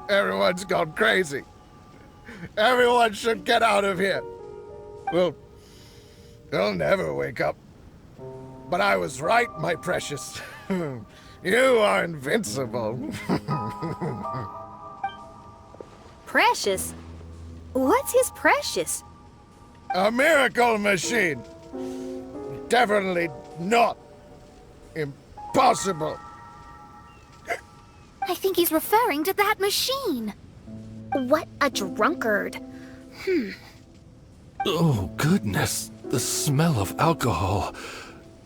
Everyone's gone crazy. Everyone should get out of here. We'll never wake up. But I was right, my precious. You are invincible. Precious? What's his precious? A miracle machine. Definitely not impossible. I think he's referring to that machine. What a drunkard. Oh, goodness. The smell of alcohol.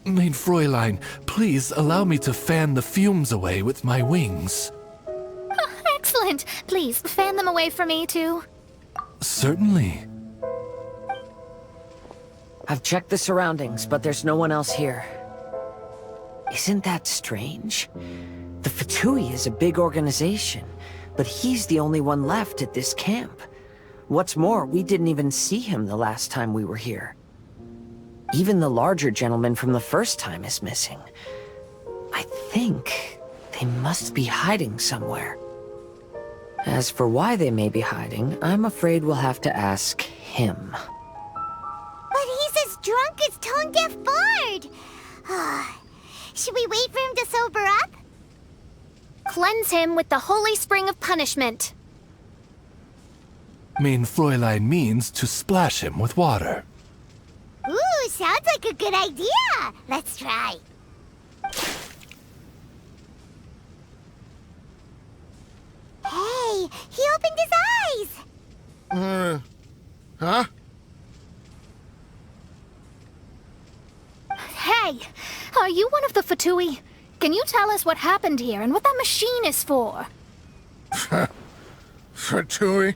Maid Fräulein, please allow me to fan the fumes away with my wings. Oh, excellent. Please, fan them away from me, too. Certainly. I've checked the surroundings, but there's no one else here. Isn't that strange? The Fatui is a big organization, but he's the only one left at this camp. What's more, we didn't even see him the last time we were here. Even the larger gentleman from the first time is missing. I think they must be hiding somewhere. As for why they may be hiding, I'm afraid we'll have to ask him. But he's as drunk as tone-deaf Bard! Should we wait for him to sober up? Cleanse him with the holy spring of punishment. Maid Fräulein means to splash him with water. Ooh, sounds like a good idea! Let's try. Hey, he opened his eyes! Huh? Hey, are you one of the Fatui? Can you tell us what happened here and what that machine is for? Fatui?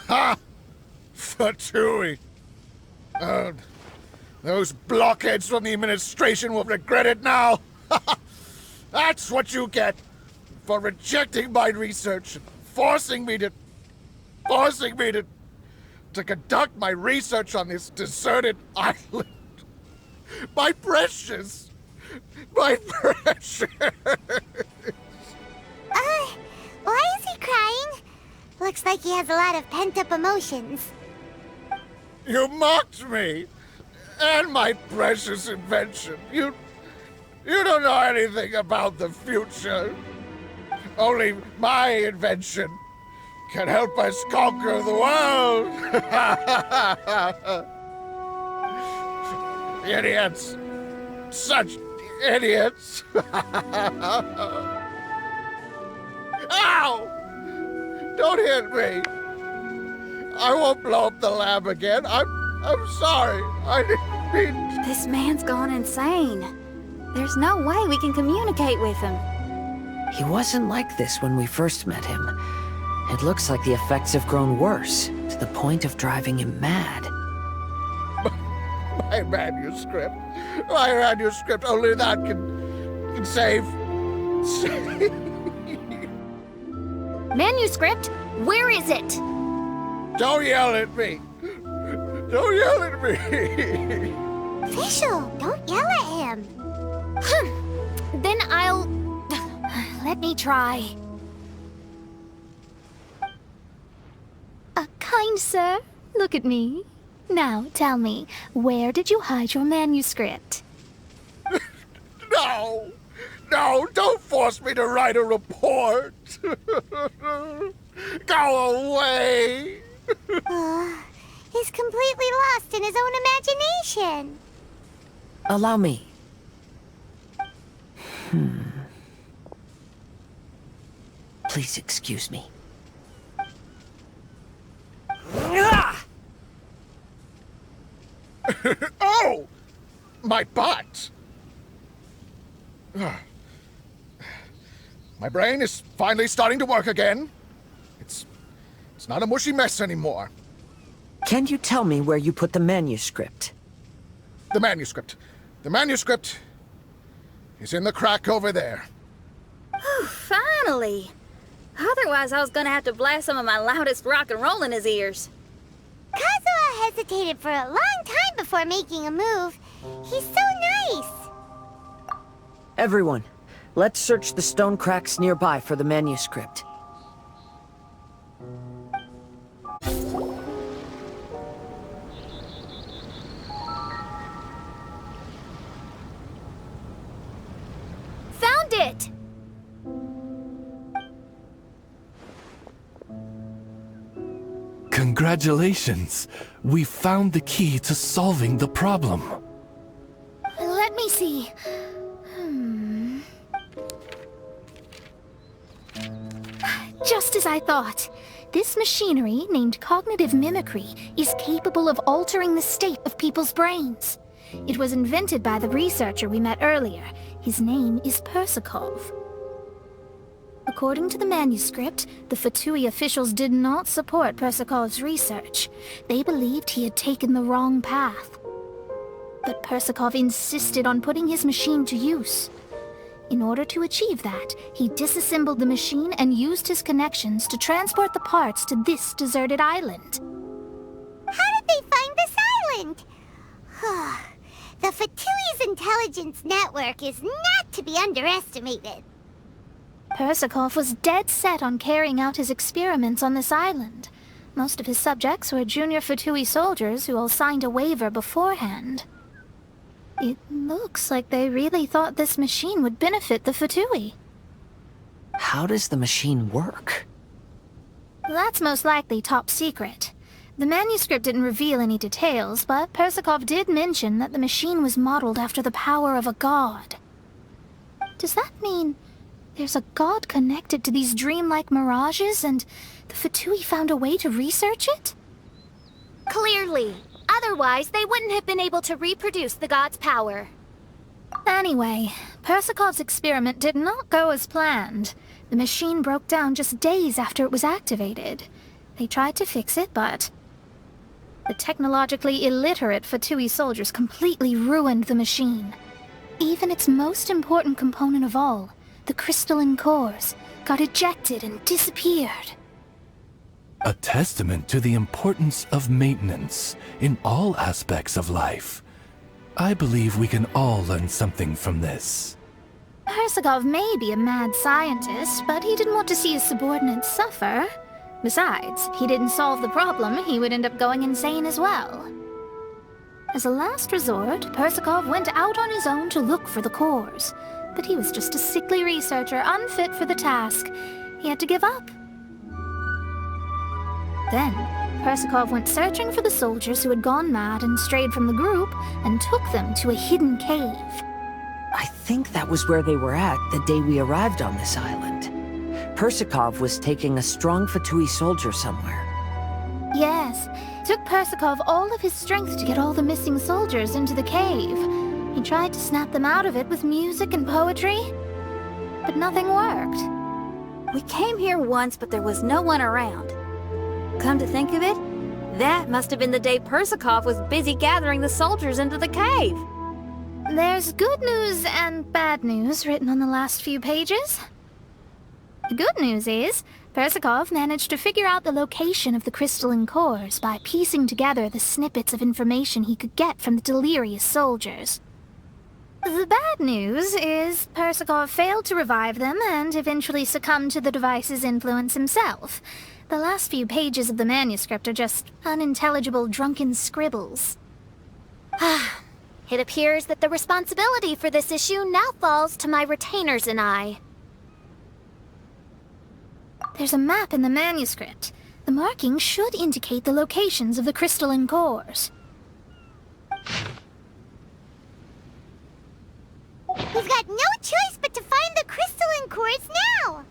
Ha! Fatui! Those blockheads from the administration will regret it now! That's what you get for rejecting my research and forcing me to conduct my research on this deserted island. My precious! My precious! Why is he crying? Looks like he has a lot of pent-up emotions. You mocked me! And my precious invention. You don't know anything about the future. Only my invention can help us conquer the world! Idiots! Such idiots! Ow! Don't hit me! I won't blow up the lab again. I'm sorry. I didn't mean... This man's gone insane. There's no way we can communicate with him. He wasn't like this when we first met him. It looks like the effects have grown worse, to the point of driving him mad. My manuscript. My manuscript. Only that can save... Manuscript? Where is it? Don't yell at me. Don't yell at me. Official, don't yell at him. Then I'll... Let me try. Kind sir, look at me. Now, tell me, where did you hide your manuscript? No! No, don't force me to write a report! Go away! He's completely lost in his own imagination. Allow me. Please excuse me. Oh! My butt! My brain is finally starting to work again. It's not a mushy mess anymore. Can you tell me where you put the manuscript? The manuscript. The manuscript is in the crack over there. Finally! Otherwise, I was gonna have to blast some of my loudest rock and roll in his ears. Kazuha hesitated for a long time before making a move. He's so nice. Everyone, Let's search the stone cracks nearby for the manuscript. Found it! Congratulations! We found the key to solving the problem. Let me see. Just as I thought. This machinery, named cognitive mimicry, is capable of altering the state of people's brains. It was invented by the researcher we met earlier. His name is Persakov. According to the manuscript, the Fatui officials did not support Persakov's research. They believed he had taken the wrong path. But Persakov insisted on putting his machine to use. In order to achieve that, he disassembled the machine and used his connections to transport the parts to this deserted island. How did they find this island? The Fatui's intelligence network is not to be underestimated. Persakov was dead set on carrying out his experiments on this island. Most of his subjects were junior Fatui soldiers who all signed a waiver beforehand. It looks like they really thought this machine would benefit the Fatui. How does the machine work? That's most likely top secret. The manuscript didn't reveal any details, but Persakov did mention that the machine was modeled after the power of a god. Does that mean there's a god connected to these dreamlike mirages, and the Fatui found a way to research it? Clearly. Otherwise, they wouldn't have been able to reproduce the god's power. Anyway, Persakov's experiment did not go as planned. The machine broke down just days after it was activated. They tried to fix it, but the technologically illiterate Fatui soldiers completely ruined the machine. Even its most important component of all, the crystalline cores, got ejected and disappeared. A testament to the importance of maintenance in all aspects of life. I believe we can all learn something from this. Persakov may be a mad scientist, but he didn't want to see his subordinates suffer. Besides, if he didn't solve the problem, he would end up going insane as well. As a last resort, Persakov went out on his own to look for the cores. But he was just a sickly researcher, unfit for the task. He had to give up. Then, Persakov went searching for the soldiers who had gone mad and strayed from the group, and took them to a hidden cave. I think that was where they were at the day we arrived on this island. Persakov was taking a strong Fatui soldier somewhere. Yes, it took Persakov all of his strength to get all the missing soldiers into the cave. He tried to snap them out of it with music and poetry, but nothing worked. We came here once, but there was no one around. Come to think of it, that must have been the day Persakov was busy gathering the soldiers into the cave. There's good news and bad news written on the last few pages. The good news is, Persakov managed to figure out the location of the crystalline cores by piecing together the snippets of information he could get from the delirious soldiers. The bad news is Persakov failed to revive them and eventually succumbed to the device's influence himself. The last few pages of the manuscript are just unintelligible drunken scribbles. It appears that the responsibility for this issue now falls to my retainers and I. There's a map in the manuscript. The markings should indicate the locations of the crystalline cores. We've got no choice but to find the crystalline cores now!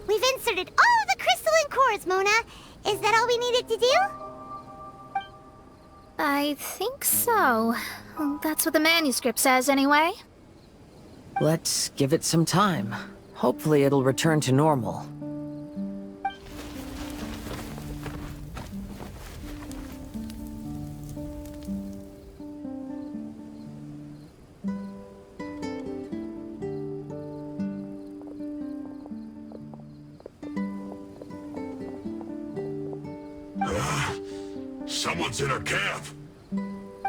We've inserted all of the crystalline cores, Mona. Is that all we needed to do? I think so. That's what the manuscript says, anyway. Let's give it some time. Hopefully it'll return to normal. Someone's in our camp.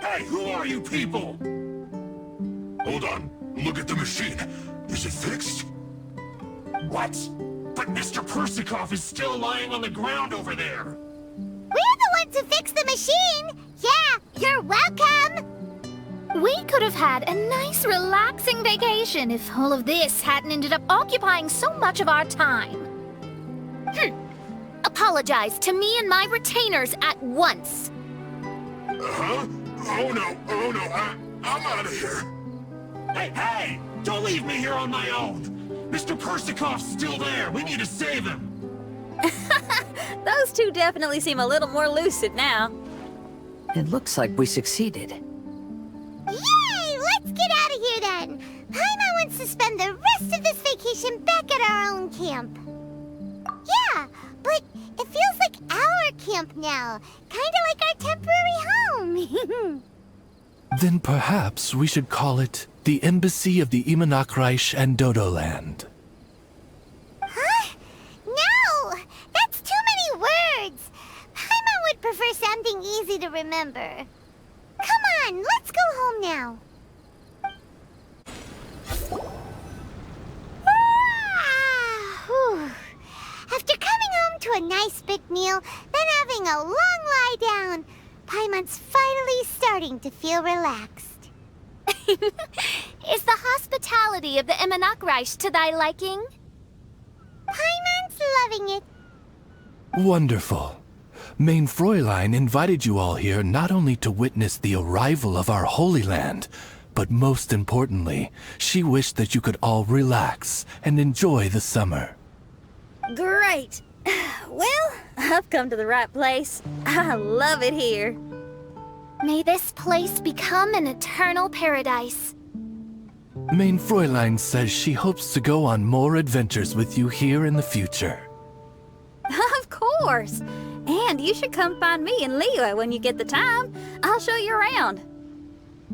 Hey, who are you people? Hold on. Look at the machine. Is it fixed? What? But Mr. Persikov is still lying on the ground over there. We're the ones who fixed the machine! Yeah, you're welcome! We could have had a nice, relaxing vacation if all of this hadn't ended up occupying so much of our time. Apologize to me and my retainers at once. Uh-huh? Oh no, I'm out of here. Hey! Don't leave me here on my own! Mr. Persikov's still there! We need to save him! Those two definitely seem a little more lucid now. It looks like we succeeded. Yay! Let's get out of here then! Paimon wants to spend the rest of this vacation back at our own camp. Yeah, but it feels like our camp now. Kinda like our temporary home. Then perhaps we should call it the Embassy of the Imanakreich and Dodoland. Huh? No! That's too many words! Paimon would prefer something easy to remember. Come on, let's go home now. Whew. After coming home to a nice big meal, then having a long lie down, Paimon's finally starting to feel relaxed. Is the hospitality of the Imanakreich to thy liking? Paimon's loving it. Wonderful. Main Fräulein invited you all here not only to witness the arrival of our Holy Land, but most importantly, she wished that you could all relax and enjoy the summer. Great! Well, I've come to the right place. I love it here. May this place become an eternal paradise. Main Fräulein says she hopes to go on more adventures with you here in the future. Of course! And you should come find me and Leela when you get the time. I'll show you around.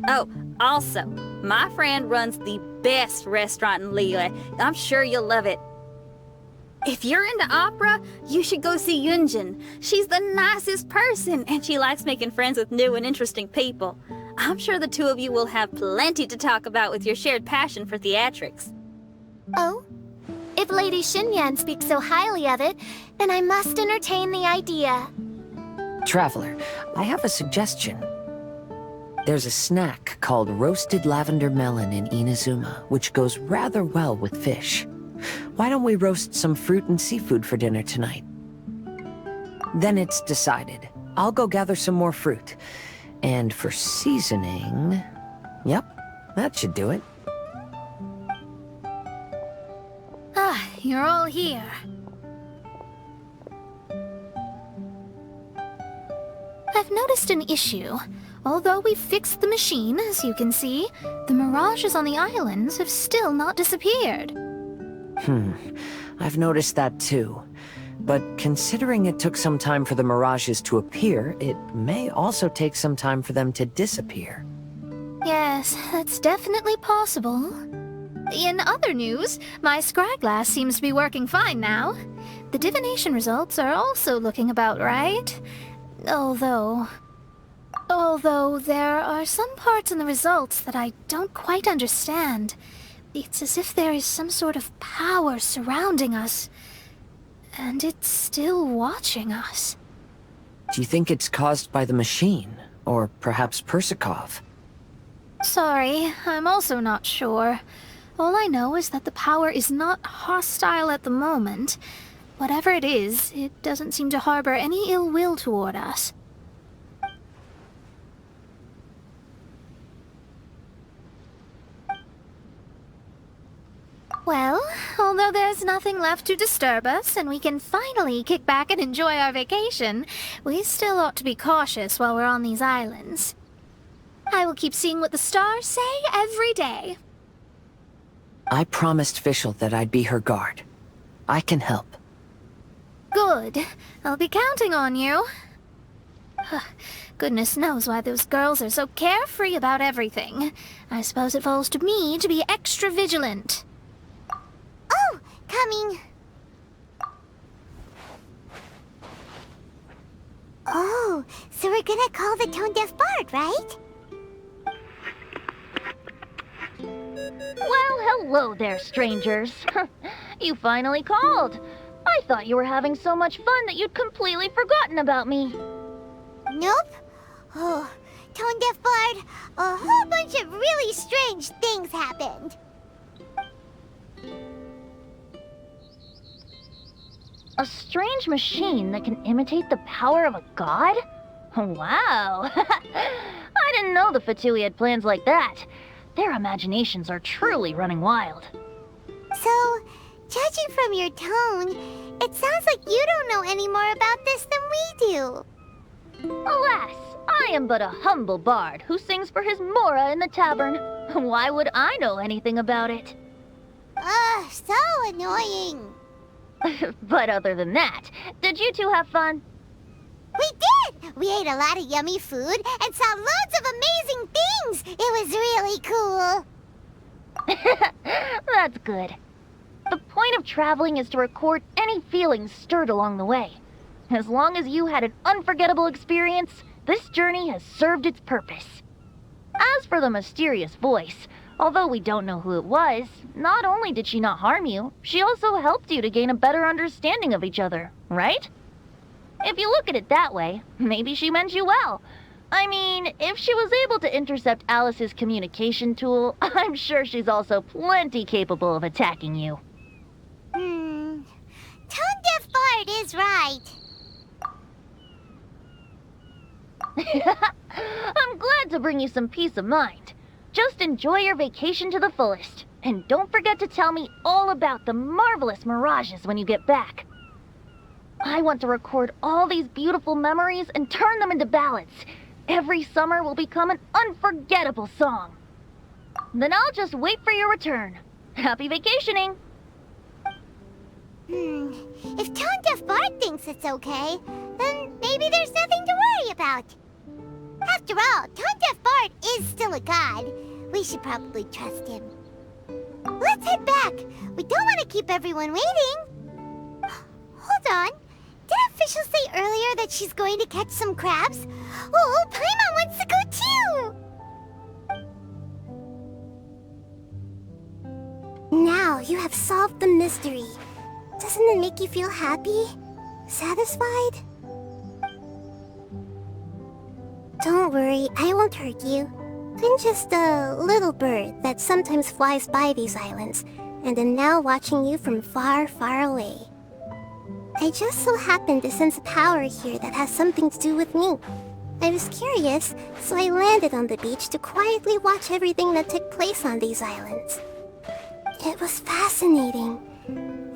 Oh, also, my friend runs the best restaurant in Leela. I'm sure you'll love it. If you're into opera, you should go see Yunjin. She's the nicest person, and she likes making friends with new and interesting people. I'm sure the two of you will have plenty to talk about with your shared passion for theatrics. Oh? If Lady Xinyan speaks so highly of it, then I must entertain the idea. Traveler, I have a suggestion. There's a snack called roasted lavender melon in Inazuma, which goes rather well with fish. Why don't we roast some fruit and seafood for dinner tonight? Then it's decided. I'll go gather some more fruit. And for seasoning... Yep, that should do it. Ah, you're all here. I've noticed an issue. Although we've fixed the machine, as you can see, the mirages on the islands have still not disappeared. I've noticed that too. But considering it took some time for the mirages to appear, it may also take some time for them to disappear. Yes, that's definitely possible. In other news, my scryglass seems to be working fine now. The divination results are also looking about right. Although there are some parts in the results that I don't quite understand. It's as if there is some sort of power surrounding us, and it's still watching us. Do you think it's caused by the machine, or perhaps Persikov? Sorry, I'm also not sure. All I know is that the power is not hostile at the moment. Whatever it is, it doesn't seem to harbor any ill will toward us. Well, although there's nothing left to disturb us, and we can finally kick back and enjoy our vacation, we still ought to be cautious while we're on these islands. I will keep seeing what the stars say every day. I promised Fischl that I'd be her guard. I can help. Good. I'll be counting on you. Goodness knows why those girls are so carefree about everything. I suppose it falls to me to be extra vigilant. Oh, coming. Oh, so we're gonna call the tone-deaf bard, right? Well, hello there, strangers. You finally called. I thought you were having so much fun that you'd completely forgotten about me. Nope. Oh, tone-deaf bard, a whole bunch of really strange things happened. A strange machine that can imitate the power of a god? Wow. I didn't know the Fatui had plans like that. Their imaginations are truly running wild. So, judging from your tone, it sounds like you don't know any more about this than we do. Alas, I am but a humble bard who sings for his Mora in the tavern. Why would I know anything about it? Ugh, so annoying. But other than that, did you two have fun? We did! We ate a lot of yummy food and saw loads of amazing things! It was really cool! That's good. The point of traveling is to record any feelings stirred along the way. As long as you had an unforgettable experience, this journey has served its purpose. As for the mysterious voice, although we don't know who it was, not only did she not harm you, she also helped you to gain a better understanding of each other, right? If you look at it that way, maybe she meant you well. I mean, if she was able to intercept Alice's communication tool, I'm sure she's also plenty capable of attacking you. Tone-deaf bard is right. I'm glad to bring you some peace of mind. Just enjoy your vacation to the fullest, and don't forget to tell me all about the marvelous mirages when you get back. I want to record all these beautiful memories and turn them into ballads. Every summer will become an unforgettable song. Then I'll just wait for your return. Happy vacationing! If tone-deaf bard thinks it's okay, then maybe there's nothing to worry about. After all, tone-deaf bard is still a god. We should probably trust him. Let's head back. We don't want to keep everyone waiting. Hold on. Did officials say earlier that she's going to catch some crabs? Oh, Paimon wants to go too! Now you have solved the mystery. Doesn't it make you feel happy? Satisfied? Don't worry, I won't hurt you. I'm just a little bird that sometimes flies by these islands, and am now watching you from far, far away. I just so happened to sense a power here that has something to do with me. I was curious, so I landed on the beach to quietly watch everything that took place on these islands. It was fascinating.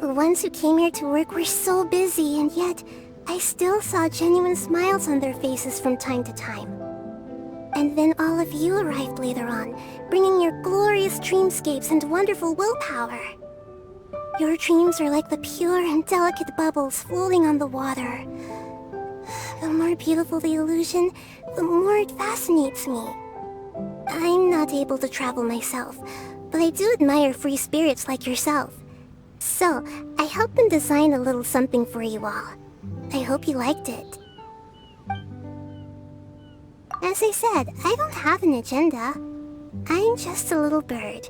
The ones who came here to work were so busy, and yet I still saw genuine smiles on their faces from time to time. And then all of you arrived later on, bringing your glorious dreamscapes and wonderful willpower. Your dreams are like the pure and delicate bubbles floating on the water. The more beautiful the illusion, the more it fascinates me. I'm not able to travel myself, but I do admire free spirits like yourself. So, I helped them design a little something for you all. I hope you liked it. As I said, I don't have an agenda. I'm just a little bird.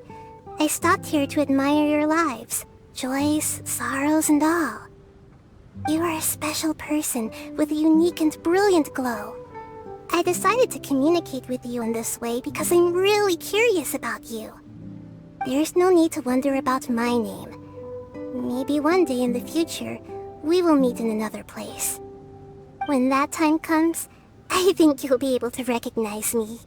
I stopped here to admire your lives, joys, sorrows, and all. You are a special person with a unique and brilliant glow. I decided to communicate with you in this way because I'm really curious about you. There's no need to wonder about my name. Maybe one day in the future, we will meet in another place. When that time comes, I think you'll be able to recognize me.